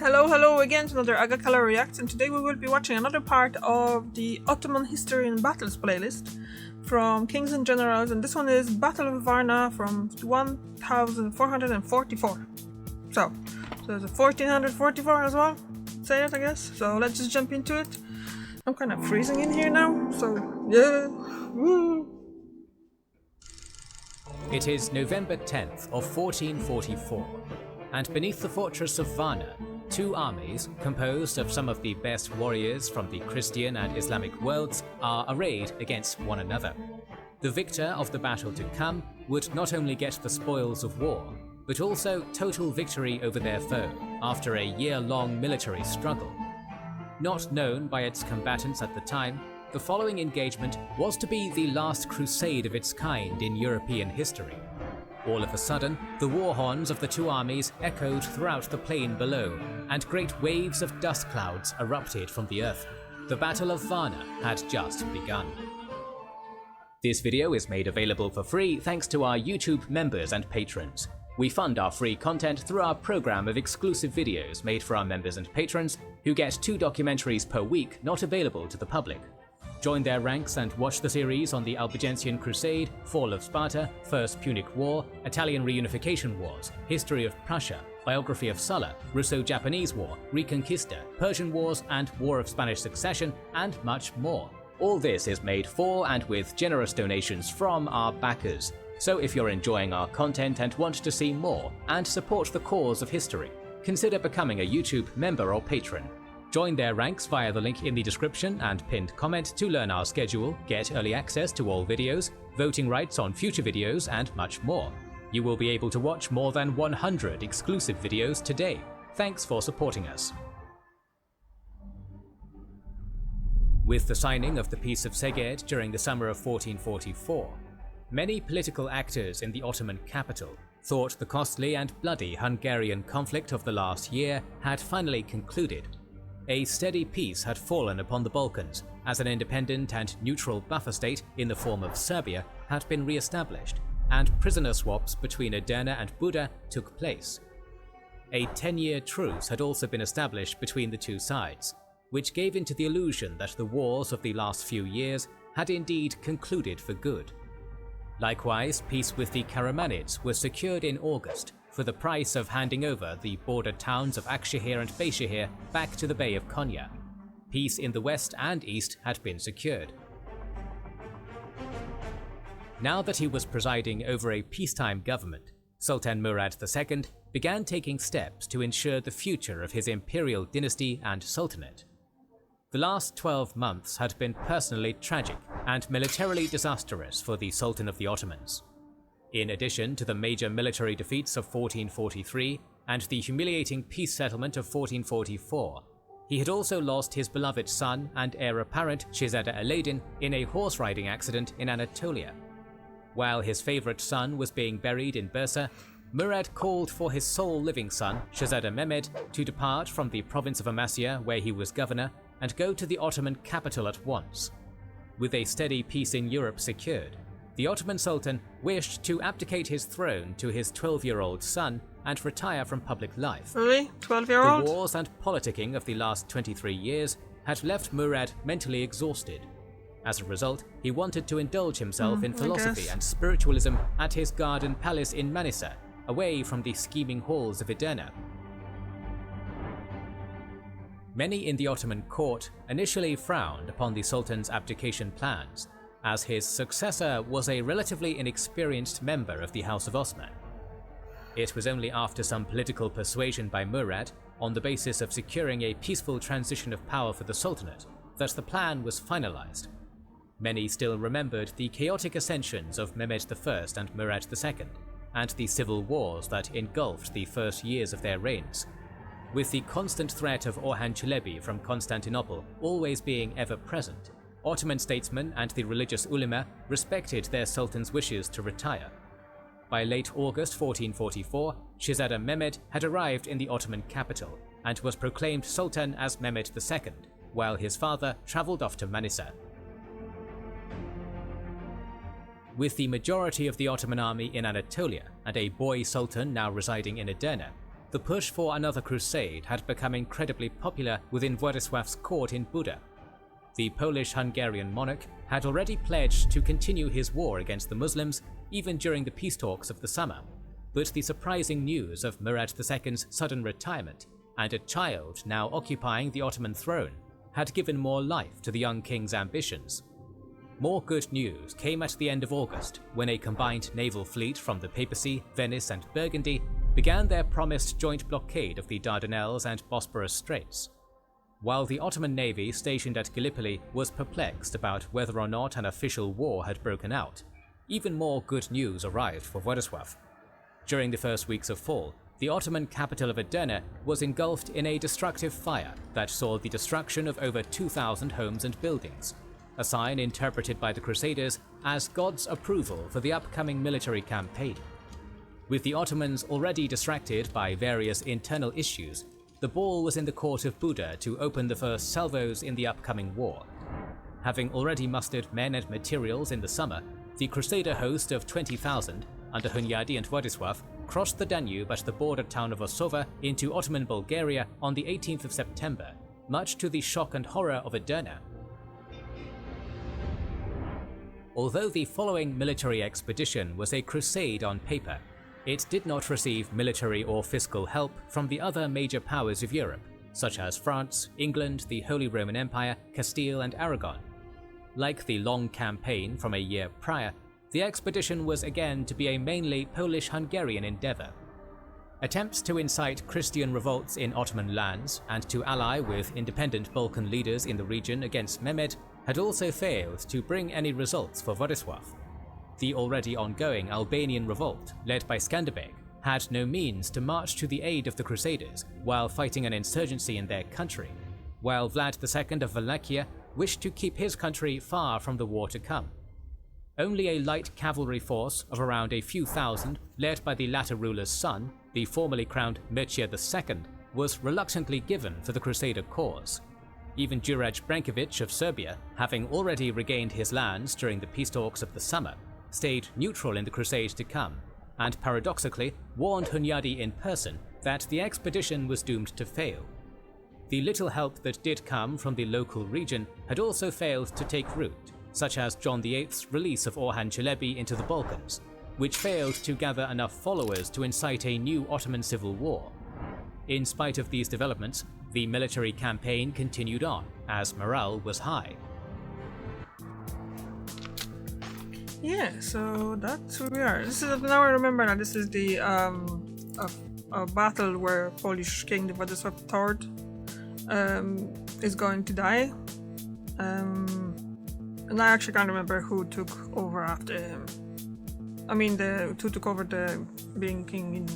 Hello again to another Agakala Reacts, and today we will be watching another part of the Ottoman History and Battles playlist from Kings and Generals, and this one is Battle of Varna from 1444. So there's a 1444 as well, say it I guess. So let's just jump into it. I'm kind of freezing in here now, so yeah. Woo. It is November 10th of 1444, and beneath the fortress of Varna, two armies, composed of some of the best warriors from the Christian and Islamic worlds, are arrayed against one another. The victor of the battle to come would not only get the spoils of war, but also total victory over their foe after a year-long military struggle. Not known by its combatants at the time, the following engagement was to be the last crusade of its kind in European history. All of a sudden, the war horns of the two armies echoed throughout the plain below, and great waves of dust clouds erupted from the earth. The Battle of Varna had just begun. This video is made available for free thanks to our YouTube members and patrons. We fund our free content through our program of exclusive videos made for our members and patrons, who get 2 documentaries per week not available to the public. Join their ranks and watch the series on the Albigensian Crusade, Fall of Sparta, First Punic War, Italian Reunification Wars, History of Prussia, Biography of Sulla, Russo-Japanese War, Reconquista, Persian Wars, and War of Spanish Succession, and much more. All this is made for and with generous donations from our backers. So if you're enjoying our content and want to see more and support the cause of history, consider becoming a YouTube member or patron. Join their ranks via the link in the description and pinned comment to learn our schedule, get early access to all videos, voting rights on future videos, and much more. You will be able to watch more than 100 exclusive videos today. Thanks for supporting us. With the signing of the Peace of Szeged during the summer of 1444, many political actors in the Ottoman capital thought the costly and bloody Hungarian conflict of the last year had finally concluded. A steady peace had fallen upon the Balkans, as an independent and neutral buffer state in the form of Serbia had been re-established, and prisoner swaps between Edirne and Buda took place. A 10-year truce had also been established between the two sides, which gave into the illusion that the wars of the last few years had indeed concluded for good. Likewise, peace with the Karamanids was secured in August, for the price of handing over the border towns of Akshehir and Beyshehir back to the Bay of Konya. Peace in the west and east had been secured. Now that he was presiding over a peacetime government, Sultan Murad II began taking steps to ensure the future of his imperial dynasty and sultanate. The last 12 months had been personally tragic and militarily disastrous for the Sultan of the Ottomans. In addition to the major military defeats of 1443 and the humiliating peace settlement of 1444, he had also lost his beloved son and heir apparent Crusader Alaeddin in a horse riding accident in Anatolia. While his favorite son was being buried in Bursa, Murad called for his sole living son, Crusader Mehmed, to depart from the province of Amasya, where he was governor, and go to the Ottoman capital at once. With a steady peace in Europe secured, the Ottoman Sultan wished to abdicate his throne to his 12-year-old son and retire from public life. Really? 12-year-old? The wars and politicking of the last 23 years had left Murad mentally exhausted. As a result, he wanted to indulge himself in philosophy and spiritualism at his garden palace in Manisa, away from the scheming halls of Edirne. Many in the Ottoman court initially frowned upon the Sultan's abdication plans, as his successor was a relatively inexperienced member of the House of Osman. It was only after some political persuasion by Murad, on the basis of securing a peaceful transition of power for the Sultanate, that the plan was finalized. Many still remembered the chaotic ascensions of Mehmed I and Murad II, and the civil wars that engulfed the first years of their reigns, with the constant threat of Orhan Çelebi from Constantinople always being ever present. Ottoman statesmen and the religious ulema respected their sultan's wishes to retire. By late August 1444, Crusader Mehmed had arrived in the Ottoman capital and was proclaimed sultan as Mehmed II, while his father travelled off to Manisa. With the majority of the Ottoman army in Anatolia and a boy sultan now residing in Edirne, the push for another crusade had become incredibly popular within Władysław's court in Buda. The Polish-Hungarian monarch had already pledged to continue his war against the Muslims even during the peace talks of the summer, but the surprising news of Murad II's sudden retirement and a child now occupying the Ottoman throne had given more life to the young king's ambitions. More good news came at the end of August when a combined naval fleet from the Papacy, Venice and Burgundy began their promised joint blockade of the Dardanelles and Bosporus Straits. While the Ottoman navy stationed at Gallipoli was perplexed about whether or not an official war had broken out, even more good news arrived for Władysław. During the first weeks of fall, the Ottoman capital of Edirne was engulfed in a destructive fire that saw the destruction of over 2,000 homes and buildings, a sign interpreted by the Crusaders as God's approval for the upcoming military campaign. With the Ottomans already distracted by various internal issues, the ball was in the court of Buda to open the first salvos in the upcoming war. Having already mustered men and materials in the summer, the Crusader host of 20,000, under Hunyadi and Władysław, crossed the Danube at the border town of Osowa into Ottoman Bulgaria on the 18th of September, much to the shock and horror of Edirne. Although the following military expedition was a crusade on paper, it did not receive military or fiscal help from the other major powers of Europe, such as France, England, the Holy Roman Empire, Castile and Aragon. Like the long campaign from a year prior, the expedition was again to be a mainly Polish-Hungarian endeavor. Attempts to incite Christian revolts in Ottoman lands and to ally with independent Balkan leaders in the region against Mehmed had also failed to bring any results for Władysław. The already ongoing Albanian revolt, led by Skanderbeg, had no means to march to the aid of the Crusaders while fighting an insurgency in their country, while Vlad II of Wallachia wished to keep his country far from the war to come. Only a light cavalry force of around a few thousand, led by the latter ruler's son, the formerly crowned Mircea II, was reluctantly given for the Crusader cause. Even Juraj Branković of Serbia, having already regained his lands during the peace talks of the summer, stayed neutral in the crusade to come, and paradoxically warned Hunyadi in person that the expedition was doomed to fail. The little help that did come from the local region had also failed to take root, such as John VIII's release of Orhan Çelebi into the Balkans, which failed to gather enough followers to incite a new Ottoman civil war. In spite of these developments, the military campaign continued on, as morale was high. Yeah, so that's where we are. This is now I remember now. This is the a battle where Polish King Władysław III is going to die. And I actually can't remember who took over after him. I mean, who took over the being king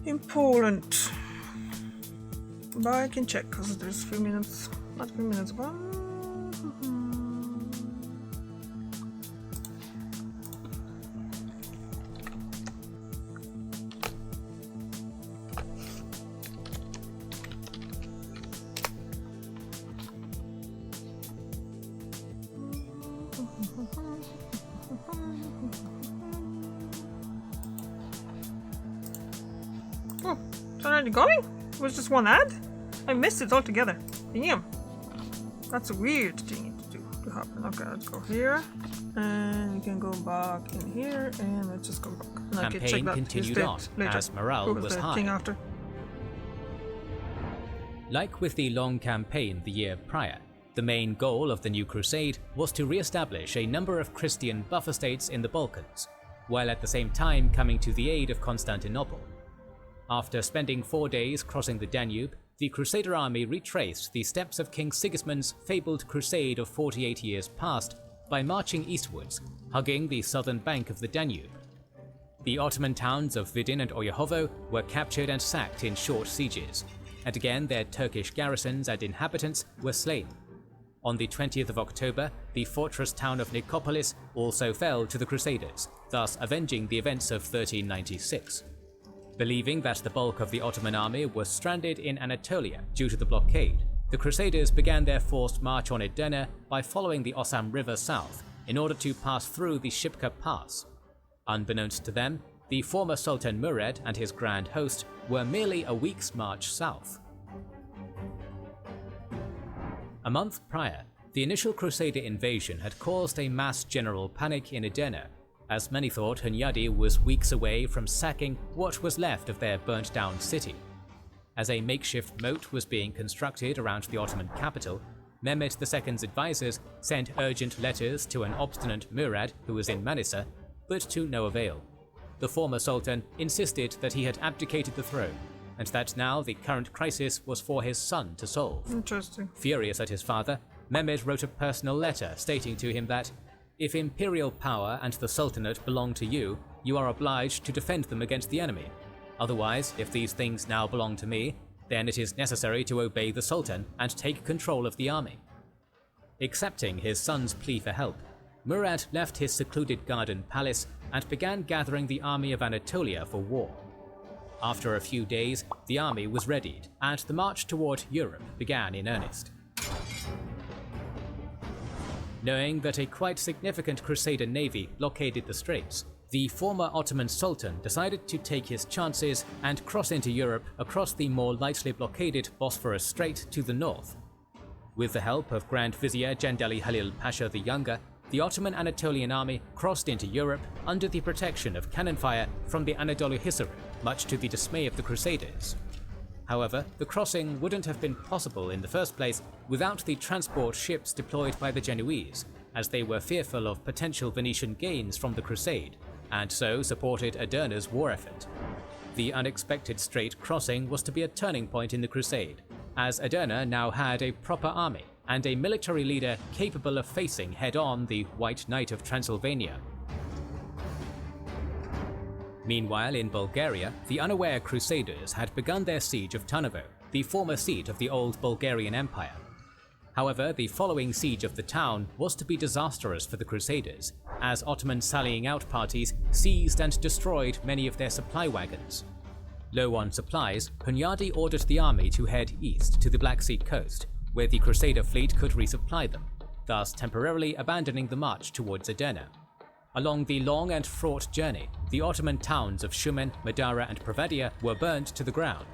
in Poland. But I can check because there's a few minutes, not a few minutes, but. Oh, it's already going? It was just one ad? I missed it altogether. Damn. That's a weird thing to happen. Okay, let's go here. And we can go back in here and let's just go back. And I can check that continued on later. As morale was high. Thing after. Like with the long campaign the year prior, the main goal of the new crusade was to re-establish a number of Christian buffer states in the Balkans, while at the same time coming to the aid of Constantinople. After spending 4 days crossing the Danube, the Crusader army retraced the steps of King Sigismund's fabled crusade of 48 years past by marching eastwards, hugging the southern bank of the Danube. The Ottoman towns of Vidin and Orjehovo were captured and sacked in short sieges, and again their Turkish garrisons and inhabitants were slain. On the 20th of October, the fortress town of Nicopolis also fell to the Crusaders, thus avenging the events of 1396. Believing that the bulk of the Ottoman army was stranded in Anatolia due to the blockade, the Crusaders began their forced march on Edirne by following the Osam River south in order to pass through the Shipka Pass. Unbeknownst to them, the former Sultan Murad and his grand host were merely a week's march south. A month prior, the initial Crusader invasion had caused a mass general panic in Edirne, as many thought Hunyadi was weeks away from sacking what was left of their burnt-down city. As a makeshift moat was being constructed around the Ottoman capital, Mehmed II's advisors sent urgent letters to an obstinate Murad who was in Manisa, but to no avail. The former Sultan insisted that he had abdicated the throne, and that now the current crisis was for his son to solve. Interesting. Furious at his father, Mehmed wrote a personal letter stating to him that, if imperial power and the Sultanate belong to you, you are obliged to defend them against the enemy. Otherwise, if these things now belong to me, then it is necessary to obey the Sultan and take control of the army. Accepting his son's plea for help, Murad left his secluded garden palace and began gathering the army of Anatolia for war. After a few days, the army was readied, and the march toward Europe began in earnest. Knowing that a quite significant Crusader navy blockaded the straits, the former Ottoman Sultan decided to take his chances and cross into Europe across the more lightly blockaded Bosphorus Strait to the north. With the help of Grand Vizier Jendeli Halil Pasha the Younger, the Ottoman Anatolian army crossed into Europe under the protection of cannon fire from the Anadolu Hisarı, much to the dismay of the Crusaders. However, the crossing wouldn't have been possible in the first place without the transport ships deployed by the Genoese, as they were fearful of potential Venetian gains from the crusade, and so supported Edirne's war effort. The unexpected strait crossing was to be a turning point in the crusade, as Edirne now had a proper army and a military leader capable of facing head-on the White Knight of Transylvania. Meanwhile, in Bulgaria, the unaware Crusaders had begun their siege of Tarnovo, the former seat of the old Bulgarian Empire. However, the following siege of the town was to be disastrous for the Crusaders, as Ottoman sallying out parties seized and destroyed many of their supply wagons. Low on supplies, Hunyadi ordered the army to head east to the Black Sea coast, where the Crusader fleet could resupply them, thus temporarily abandoning the march towards Edirne. Along the long and fraught journey, the Ottoman towns of Shumen, Madara and Provadia were burnt to the ground.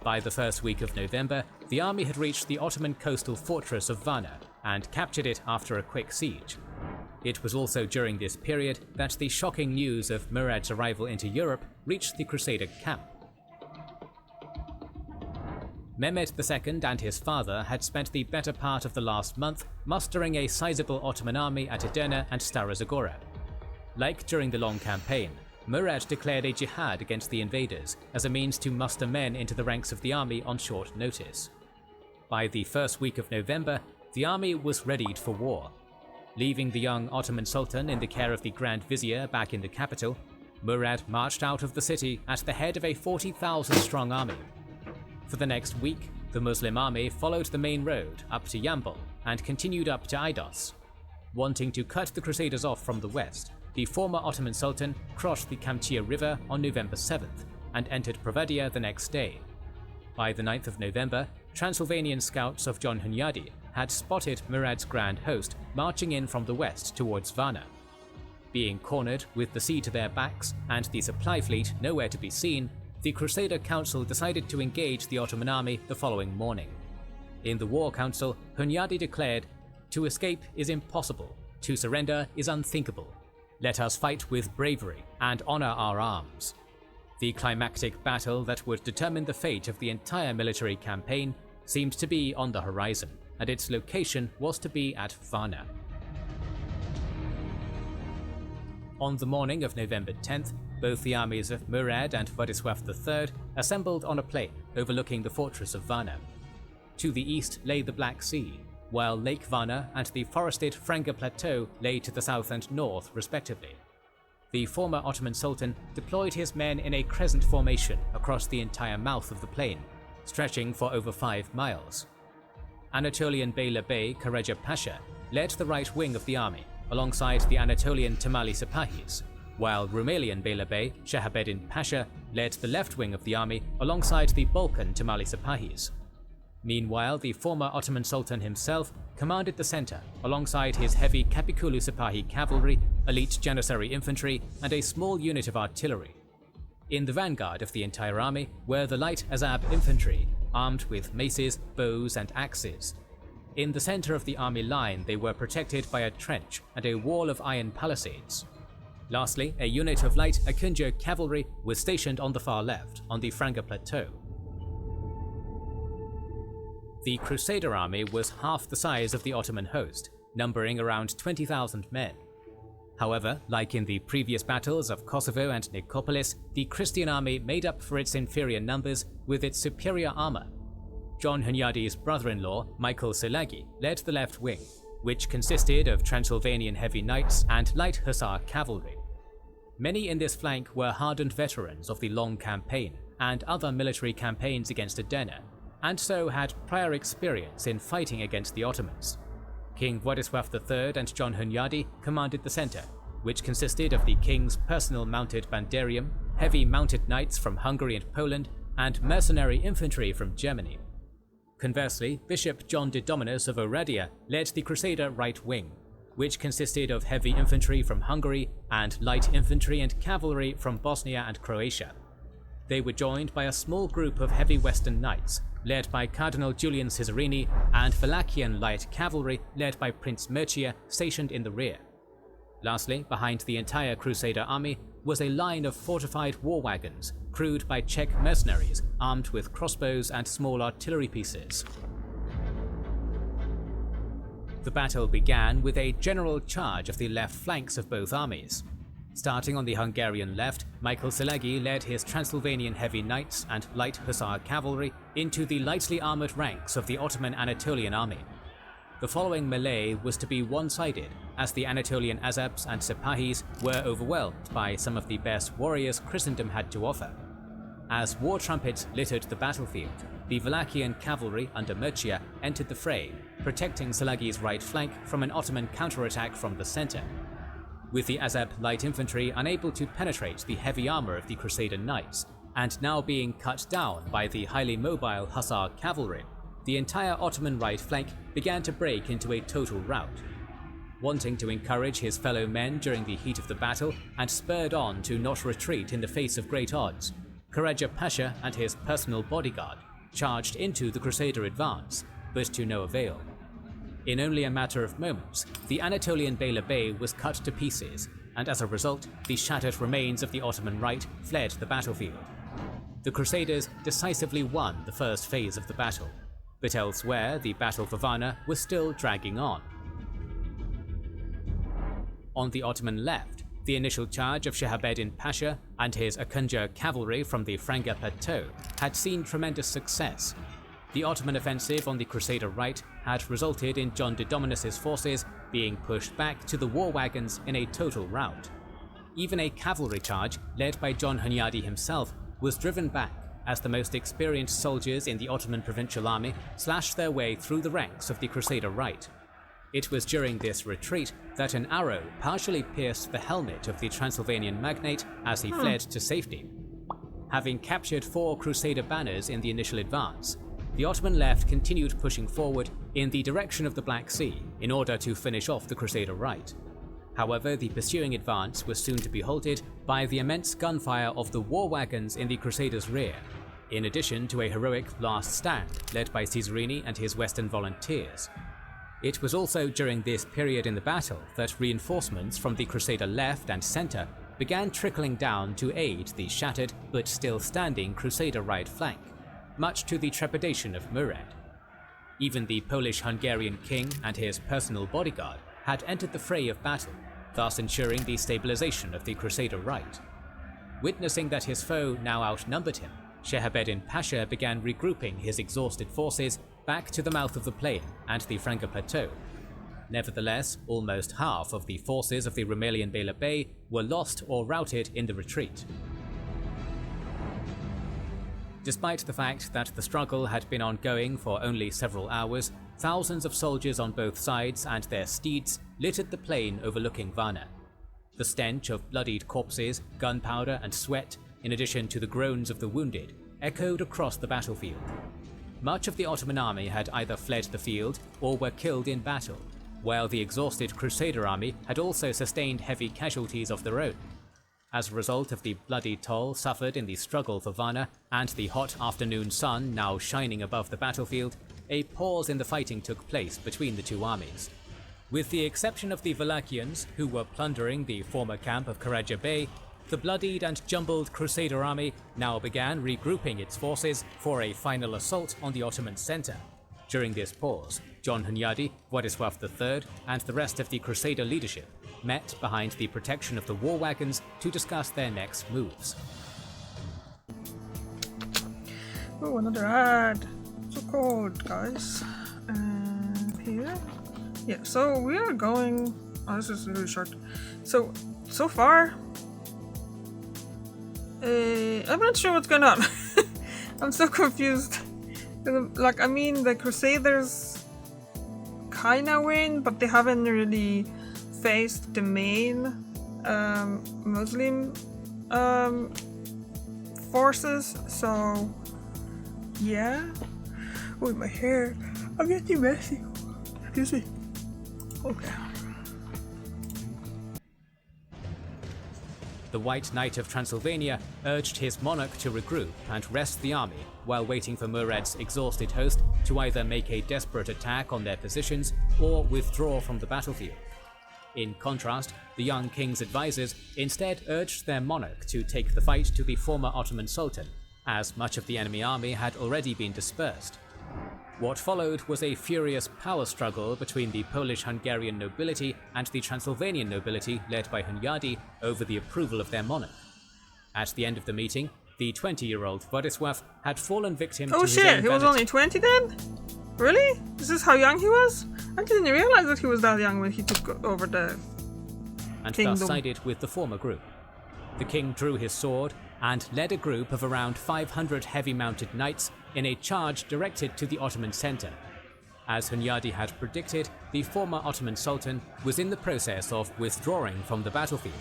By the first week of November, the army had reached the Ottoman coastal fortress of Varna and captured it after a quick siege. It was also during this period that the shocking news of Murad's arrival into Europe reached the Crusader camp. Mehmed II and his father had spent the better part of the last month mustering a sizable Ottoman army at Edirne and Stara Zagora. Like during the long campaign, Murad declared a jihad against the invaders as a means to muster men into the ranks of the army on short notice. By the first week of November, the army was readied for war. Leaving the young Ottoman Sultan in the care of the Grand Vizier back in the capital, Murad marched out of the city at the head of a 40,000-strong army. For the next week, the Muslim army followed the main road up to Yambol and continued up to Idos. Wanting to cut the Crusaders off from the west, the former Ottoman Sultan crossed the Kamchia River on November 7th and entered Provadia the next day. By the 9th of November, Transylvanian scouts of John Hunyadi had spotted Murad's grand host marching in from the west towards Varna. Being cornered with the sea to their backs and the supply fleet nowhere to be seen, the Crusader Council decided to engage the Ottoman army the following morning. In the War Council, Hunyadi declared, "To escape is impossible, to surrender is unthinkable. Let us fight with bravery and honor our arms." The climactic battle that would determine the fate of the entire military campaign seemed to be on the horizon, and its location was to be at Varna. On the morning of November 10th, both the armies of Murad and Wladyslaw III assembled on a plain overlooking the fortress of Varna. To the east lay the Black Sea, while Lake Varna and the forested Franga Plateau lay to the south and north, respectively. The former Ottoman Sultan deployed his men in a crescent formation across the entire mouth of the plain, stretching for over 5 miles. Anatolian Beylerbey Kareja Pasha led the right wing of the army, alongside the Anatolian Tamali Sipahis, while Rumelian Beylerbey Shahabeddin Pasha led the left wing of the army alongside the Balkan Tamali Sipahis. Meanwhile, the former Ottoman Sultan himself commanded the center alongside his heavy Kapikulu Sipahi cavalry, elite Janissary infantry, and a small unit of artillery, In the vanguard of the entire army were the light Azab infantry, armed with maces, bows and axes. In the center of the army line they were protected by a trench and a wall of iron palisades. Lastly, a unit of light Akunja cavalry was stationed on the far left, on the Franga plateau. The Crusader army was half the size of the Ottoman host, numbering around 20,000 men. However, like in the previous battles of Kosovo and Nicopolis, the Christian army made up for its inferior numbers with its superior armor. John Hunyadi's brother-in-law, Michael Szilágyi, led the left wing, which consisted of Transylvanian heavy knights and light hussar cavalry. Many in this flank were hardened veterans of the Long Campaign and other military campaigns against Edena, and so had prior experience in fighting against the Ottomans. King Wladyslaw III and John Hunyadi commanded the center, which consisted of the king's personal mounted bandarium, heavy mounted knights from Hungary and Poland, and mercenary infantry from Germany. Conversely, Bishop John de Dominus of Oradea led the Crusader right wing, which consisted of heavy infantry from Hungary and light infantry and cavalry from Bosnia and Croatia. They were joined by a small group of heavy Western knights, led by Cardinal Julian Cesarini, and Wallachian light cavalry led by Prince Mircea, stationed in the rear. Lastly, behind the entire Crusader army was a line of fortified war wagons, crewed by Czech mercenaries armed with crossbows and small artillery pieces. The battle began with a general charge of the left flanks of both armies. Starting on the Hungarian left, Michael Szilágyi led his Transylvanian heavy knights and light hussar cavalry into the lightly armoured ranks of the Ottoman Anatolian army. The following melee was to be one-sided, as the Anatolian Azabs and Sepahis were overwhelmed by some of the best warriors Christendom had to offer. As war trumpets littered the battlefield, the Wallachian cavalry under Mircea entered the fray, protecting Szilágyi's right flank from an Ottoman counterattack from the center. With the Azab light infantry unable to penetrate the heavy armor of the Crusader knights, and now being cut down by the highly mobile hussar cavalry, the entire Ottoman right flank began to break into a total rout. Wanting to encourage his fellow men during the heat of the battle, and spurred on to not retreat in the face of great odds, Karaca Pasha and his personal bodyguard charged into the Crusader advance, but to no avail. In only a matter of moments, the Anatolian Beylerbey was cut to pieces, and as a result, the shattered remains of the Ottoman right fled the battlefield. The Crusaders decisively won the first phase of the battle, but elsewhere the battle for Varna was still dragging on. On the Ottoman left, the initial charge of Shahabeddin Pasha and his Akunja cavalry from the Franga plateau had seen tremendous success. The Ottoman offensive on the Crusader right had resulted in John de Dominus's forces being pushed back to the war wagons in a total rout. Even a cavalry charge, led by John Hunyadi himself, was driven back as the most experienced soldiers in the Ottoman provincial army slashed their way through the ranks of the Crusader right. It was during this retreat that an arrow partially pierced the helmet of the Transylvanian magnate as he fled to safety. Having captured 4 Crusader banners in the initial advance, the Ottoman left continued pushing forward in the direction of the Black Sea in order to finish off the Crusader right. However, the pursuing advance was soon to be halted by the immense gunfire of the war wagons in the Crusaders' rear, in addition to a heroic last stand led by Cesarini and his Western volunteers. It was also during this period in the battle that reinforcements from the Crusader left and center began trickling down to aid the shattered but still standing Crusader right flank, much to the trepidation of Murad. Even the Polish-Hungarian king and his personal bodyguard had entered the fray of battle, thus ensuring the stabilization of the Crusader right. Witnessing that his foe now outnumbered him, Shahabeddin Pasha began regrouping his exhausted forces back to the mouth of the plain and the Franga plateau. Nevertheless, almost half of the forces of the Rumelian Beylerbey were lost or routed in the retreat. Despite the fact that the struggle had been ongoing for only several hours, thousands of soldiers on both sides and their steeds littered the plain overlooking Varna. The stench of bloodied corpses, gunpowder and sweat, in addition to the groans of the wounded, echoed across the battlefield. Much of the Ottoman army had either fled the field or were killed in battle, while the exhausted Crusader army had also sustained heavy casualties of their own. as a result of the bloody toll suffered in the struggle for Varna and the hot afternoon sun now shining above the battlefield, a pause in the fighting took place between the two armies. With the exception of the Wallachians, who were plundering the former camp of Karaja Bey, the bloodied and jumbled Crusader army now began regrouping its forces for a final assault on the Ottoman center. During this pause, John Hunyadi, Wladyslaw III, and the rest of the Crusader leadership met behind the protection of the war wagons to discuss their next moves. Oh, another ad. So cold, guys. And here. Yeah, so we are going. Oh, this is really short. So far, I'm not sure what's going on. I'm so confused. Like, I mean, the Crusaders kinda win, but they haven't really faced the main Muslim forces, so yeah. With my hair, I'm getting messy. Excuse me. Okay. The White Knight of Transylvania urged his monarch to regroup and rest the army while waiting for Murad's exhausted host to either make a desperate attack on their positions or withdraw from the battlefield. In contrast, the young king's advisors instead urged their monarch to take the fight to the former Ottoman Sultan, as much of the enemy army had already been dispersed. What followed was a furious power struggle between the Polish-Hungarian nobility and the Transylvanian nobility led by Hunyadi over the approval of their monarch. At the end of the meeting, the 20-year-old Wladyslaw had fallen victim to his own shit, he was vanity. only 20 then? Really? This is how young he was? I didn't realize that he was that young when he took over the and kingdom. Thus sided with the former group. The king drew his sword and led a group of around 500 heavy-mounted knights in a charge directed to the Ottoman center. As Hunyadi had predicted, the former Ottoman Sultan was in the process of withdrawing from the battlefield,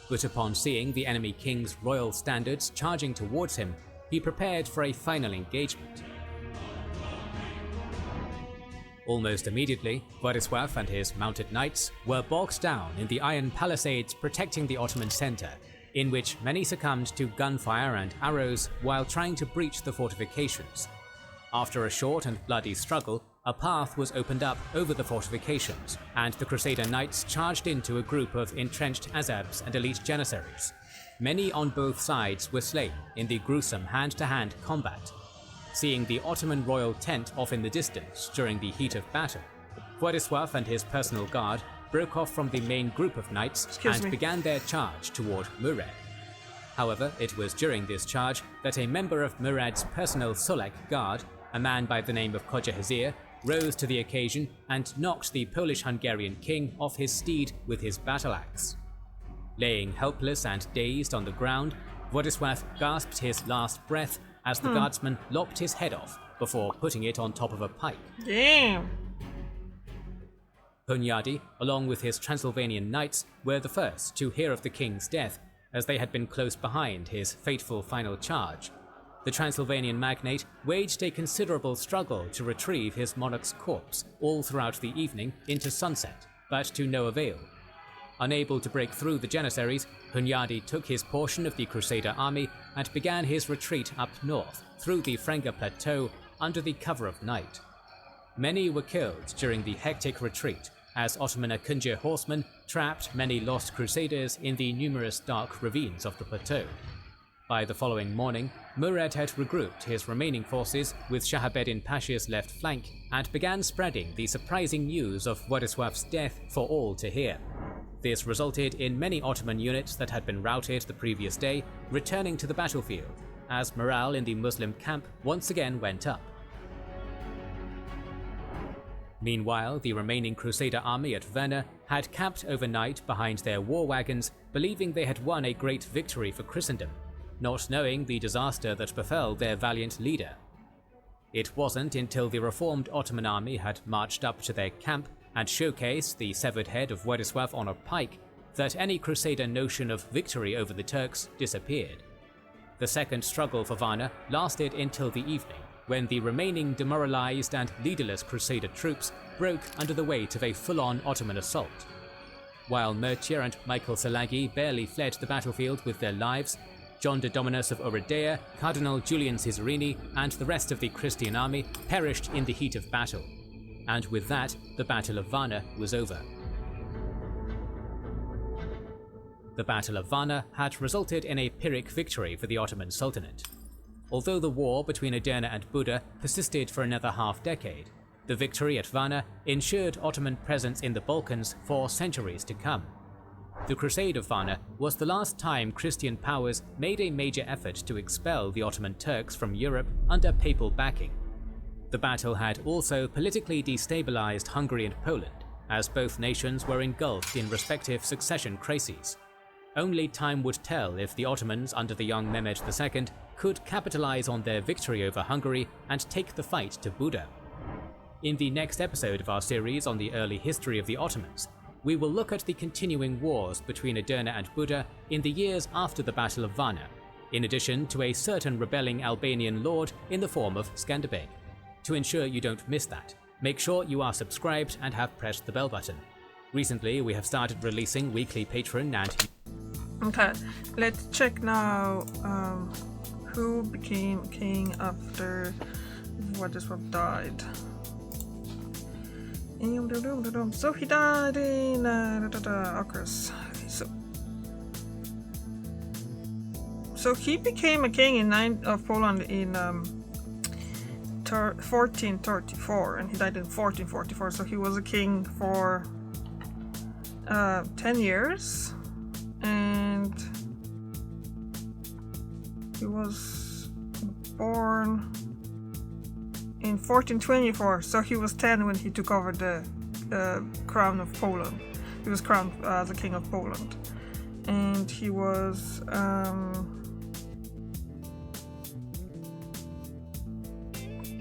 but upon seeing the enemy king's royal standards charging towards him, he prepared for a final engagement. Almost immediately, Wladyslaw and his mounted knights were bogged down in the iron palisades protecting the Ottoman center, in which many succumbed to gunfire and arrows while trying to breach the fortifications. After a short and bloody struggle, a path was opened up over the fortifications, and the Crusader knights charged into a group of entrenched Azabs and elite Janissaries. Many on both sides were slain in the gruesome hand-to-hand combat. Seeing the Ottoman royal tent off in the distance during the heat of battle, Wladyslaw and his personal guard broke off from the main group of knights began their charge toward Murad. However, it was during this charge that a member of Murad's personal Sulek guard, a man by the name of Koja Hazir, rose to the occasion and knocked the Polish-Hungarian king off his steed with his battle axe. Laying helpless and dazed on the ground, Wladyslaw gasped his last breath as the guardsman lopped his head off before putting it on top of a pike. Damn. Hunyadi, along with his Transylvanian knights, were the first to hear of the king's death, as they had been close behind his fateful final charge. The Transylvanian magnate waged a considerable struggle to retrieve his monarch's corpse all throughout the evening into sunset, but to no avail. Unable to break through the Janissaries, Hunyadi took his portion of the Crusader army and began his retreat up north through the Frenga Plateau under the cover of night. Many were killed during the hectic retreat, as Ottoman Akunja horsemen trapped many lost Crusaders in the numerous dark ravines of the plateau. By the following morning, Murad had regrouped his remaining forces with Shahabeddin Pasha's left flank and began spreading the surprising news of Wladyslaw's death for all to hear. This resulted in many Ottoman units that had been routed the previous day returning to the battlefield, as morale in the Muslim camp once again went up. Meanwhile, the remaining Crusader army at Varna had camped overnight behind their war wagons, believing they had won a great victory for Christendom, not knowing the disaster that befell their valiant leader. It wasn't until the reformed Ottoman army had marched up to their camp and showcased the severed head of Wladyslaw on a pike that any Crusader notion of victory over the Turks disappeared. The second struggle for Varna lasted until the evening, when the remaining demoralized and leaderless Crusader troops broke under the weight of a full-on Ottoman assault. While Mercia and Michael Salagi barely fled the battlefield with their lives, John de Dominus of Oradea, Cardinal Julian Cesarini, and the rest of the Christian army perished in the heat of battle. And with that, the Battle of Varna was over. The Battle of Varna had resulted in a Pyrrhic victory for the Ottoman Sultanate. Although the war between Edirne and Buda persisted for another half-decade, the victory at Varna ensured Ottoman presence in the Balkans for centuries to come. The Crusade of Varna was the last time Christian powers made a major effort to expel the Ottoman Turks from Europe under papal backing. The battle had also politically destabilized Hungary and Poland, as both nations were engulfed in respective succession crises. Only time would tell if the Ottomans under the young Mehmed II could capitalize on their victory over Hungary and take the fight to Buda. In the next episode of our series on the early history of the Ottomans, we will look at the continuing wars between Edirne and Buda in the years after the Battle of Varna, in addition to a certain rebelling Albanian lord in the form of Skanderbeg. To ensure you don't miss that, make sure you are subscribed and have pressed the bell button. Recently, we have started releasing weekly Patreon and... Okay, let's check now who became king after Wladyslaw died. So he died in Akras. So he became a king of Poland in 1434, and he died in 1444. So he was a king for 10 years, and he was born in 1424, so he was 10 when he took over the crown of Poland. He was crowned as a king of Poland, and he was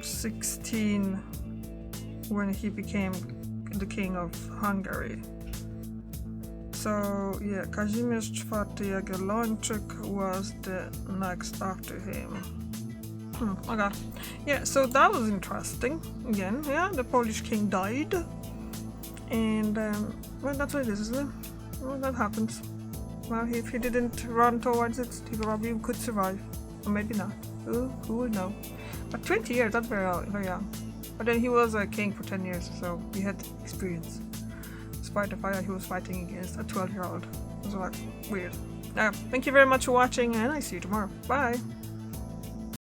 16 when he became the king of Hungary. So yeah, Kazimierz IV Jagiellończyk was the next after him. Okay. Yeah, so that was interesting. Again, yeah, the Polish king died. And, well, that's what it is, isn't it? Well, that happens. Well, if he didn't run towards it, he probably could survive. Or maybe not. Who will know? But 20 years, that's very young. But then he was a king for 10 years, so he had experience. Despite the fact that he was fighting against a 12-year-old. It was like weird. Thank you very much for watching, and I see you tomorrow. Bye!